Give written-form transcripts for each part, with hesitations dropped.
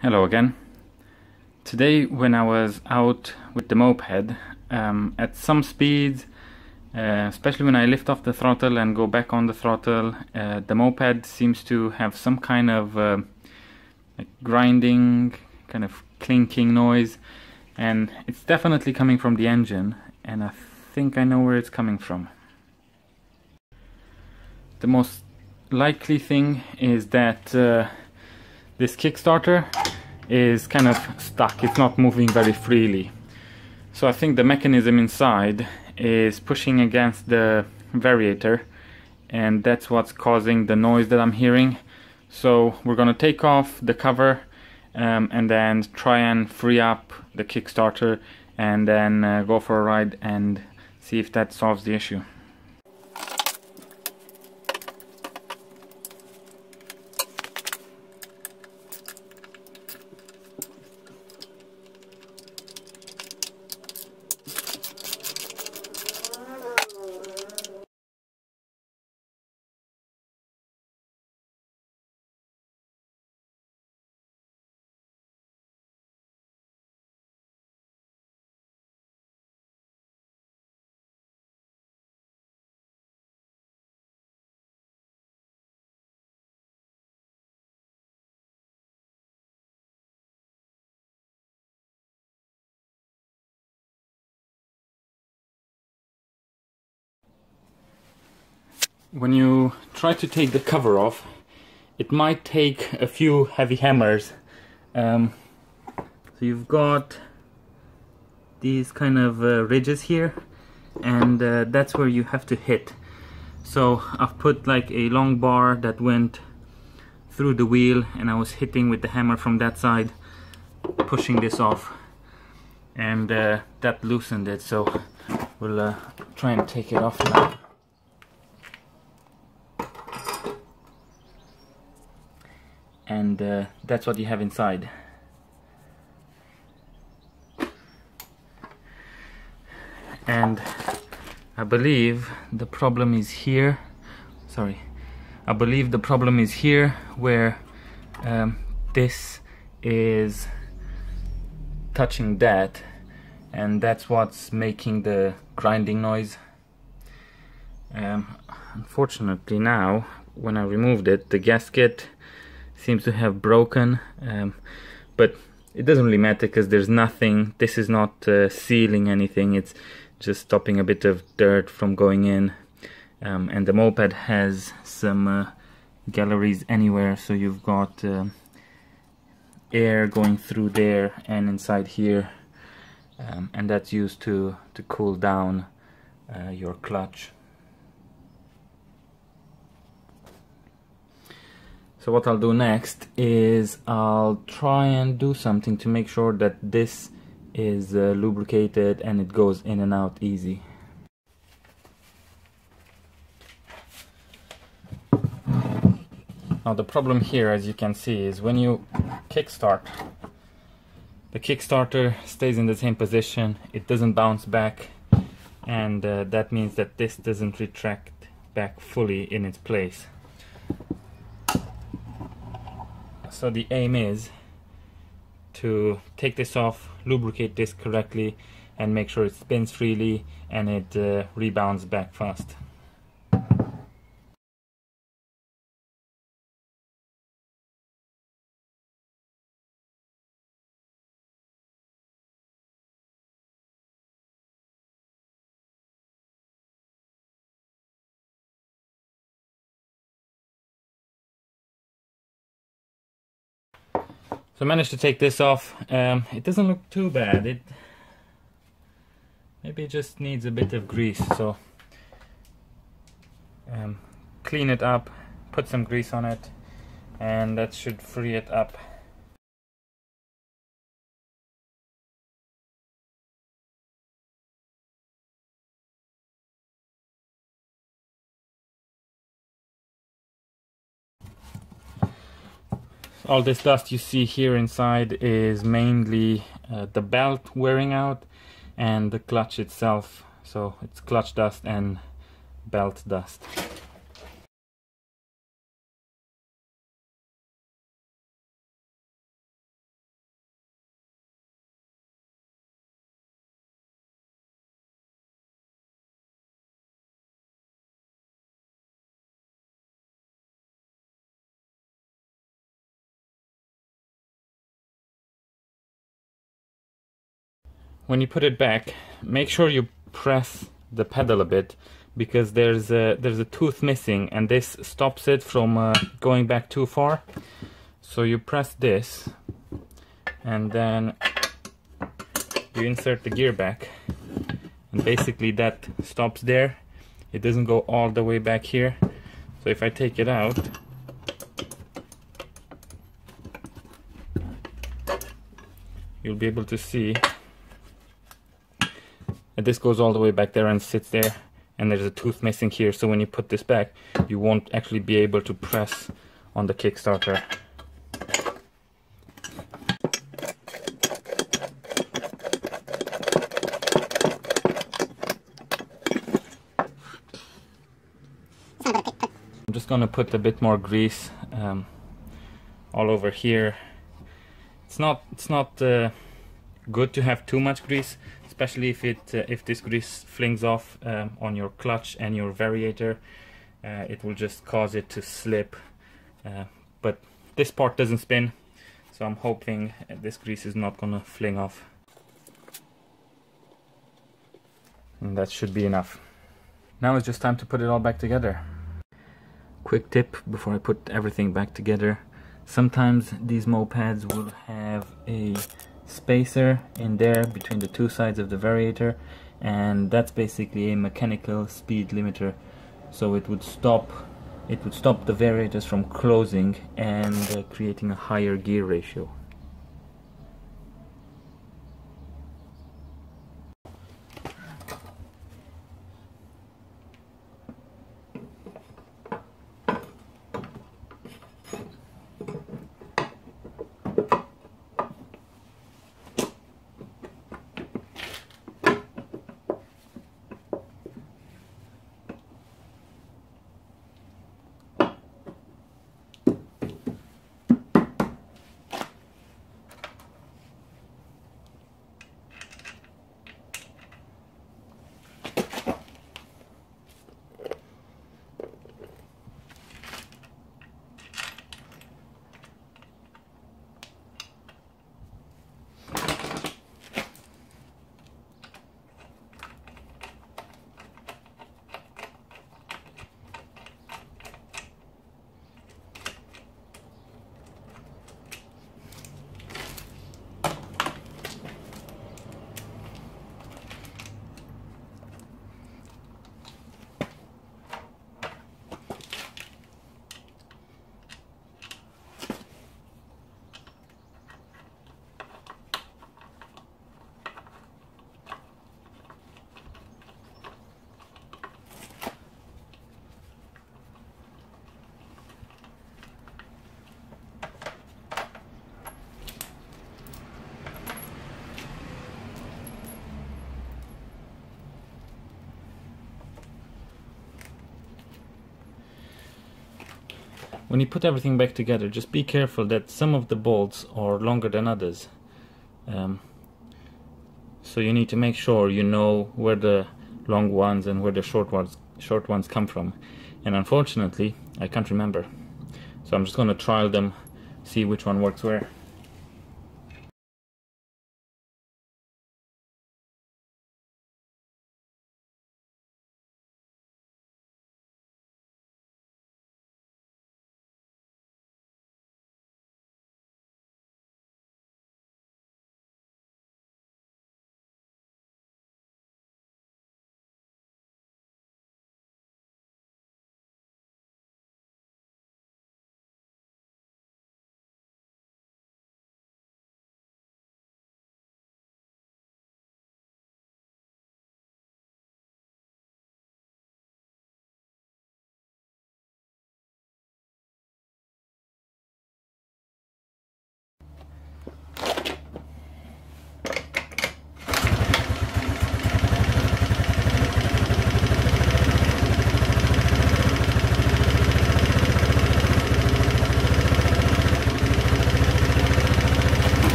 Hello again. Today when I was out with the moped, at some speeds, especially when I lift off the throttle and go back on the throttle, the moped seems to have some kind of like grinding, kind of clinking noise, and it's definitely coming from the engine, and I think I know where it's coming from. The most likely thing is that this Kickstarter is kind of stuck. It's not moving very freely. So I think the mechanism inside is pushing against the variator, and that's what's causing the noise that I'm hearing. So we're gonna take off the cover and then try and free up the Kickstarter, and then go for a ride and see if that solves the issue. When you try to take the cover off, it might take a few heavy hammers. So you've got these kind of ridges here, and that's where you have to hit. So I've put like a long bar that went through the wheel, and I was hitting with the hammer from that side, pushing this off, and that loosened it. So we'll try and take it off now. And that's what you have inside. And I believe the problem is here. I believe the problem is here, where this is touching that, and that's what's making the grinding noise. Unfortunately now, when I removed it, the gasket seems to have broken, but it doesn't really matter because there's nothing. This is not sealing anything, it's just stopping a bit of dirt from going in, and the moped has some galleries anywhere, so you've got air going through there and inside here, and that's used to cool down your clutch. So what I'll do next is I'll try and do something to make sure that this is lubricated and it goes in and out easy. Now the problem here, as you can see, is when you kickstart, the Kickstarter stays in the same position, it doesn't bounce back, and that means that this doesn't retract back fully in its place. So the aim is to take this off, lubricate this correctly, and make sure it spins freely and it rebounds back fast. So I managed to take this off. It doesn't look too bad. It maybe just needs a bit of grease. So clean it up, put some grease on it, and that should free it up. All this dust you see here inside is mainly the belt wearing out and the clutch itself. So it's clutch dust and belt dust. when you put it back, make sure you press the pedal a bit, because there's a tooth missing and this stops it from going back too far. So you press this and then you insert the gear back, and basically that stops there. It doesn't go all the way back here. So if I take it out, you'll be able to see that this goes all the way back there and sits there, and there's a tooth missing here. So when you put this back, you won't actually be able to press on the Kickstarter. I'm just going to put a bit more grease all over here. It's not good to have too much grease, especially if this grease flings off on your clutch and your variator. It will just cause it to slip. But this part doesn't spin, so I'm hoping this grease is not going to fling off. And that should be enough. Now it's just time to put it all back together. Quick tip before I put everything back together: sometimes these mopeds will have a spacer in there between the two sides of the variator, and that's basically a mechanical speed limiter. So it would stop the variators from closing and creating a higher gear ratio. When you put everything back together, just be careful that some of the bolts are longer than others. So you need to make sure you know where the long ones and where the short ones come from. And unfortunately, I can't remember. So I'm just going to trial them, see which one works where.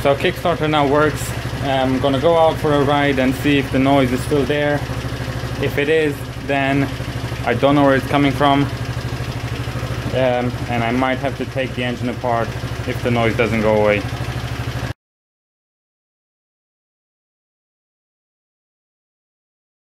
So Kickstarter now works. I'm gonna go out for a ride and see if the noise is still there. If it is, then I don't know where it's coming from, and I might have to take the engine apart if the noise doesn't go away.